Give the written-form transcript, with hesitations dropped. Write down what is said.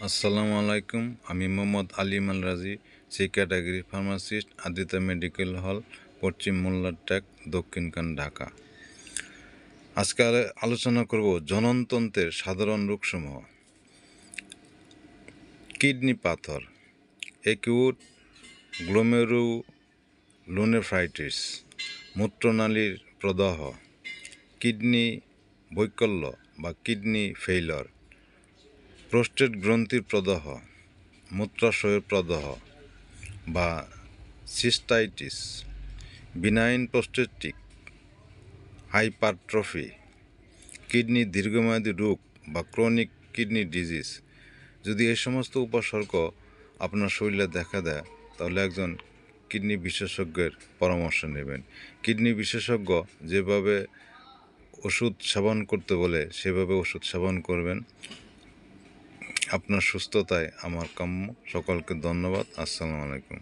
আসসালামু আলাইকুম। আমি Mohammad Alim Al Razi, C category pharmacist, Adita medical hall, পশ্চিম মোল্লারটেক, দক্ষিণখান, ঢাকা। আজকে আলোচনা করব জননতন্ত্রের সাধারণ রোগসমূহ। কিডনি পাথর, অ্যাকিউট গ্লোমেরুলোনেফ্রাইটিস, মূত্রনালীর প্রদাহ, কিডনি বৈকল্য বা কিডনি ফেইলর, প্রোস্টেট গ্রন্থির প্রদাহ, মূত্রাশয়ের প্রদাহ বা cystitis, benign prostatic hypertrophy, kidney দীর্ঘমেয়াদী রোগ বা ক্রনিক কিডনি ডিজিজ। যদি এই সমস্ত উপসর্গ আপনার শরীরে দেখা দেয় তাহলে একজন কিডনি বিশেষজ্ঞের পরামর্শ নেবেন। কিডনি বিশেষজ্ঞ যেভাবে ওষুধ সেবন করতে বলে সেভাবে ওষুধ সেবন করবেন। আপনার সুস্থতায় আমার কাম্য। সকলকে ধন্যবাদ। আসসালামু আলাইকুম।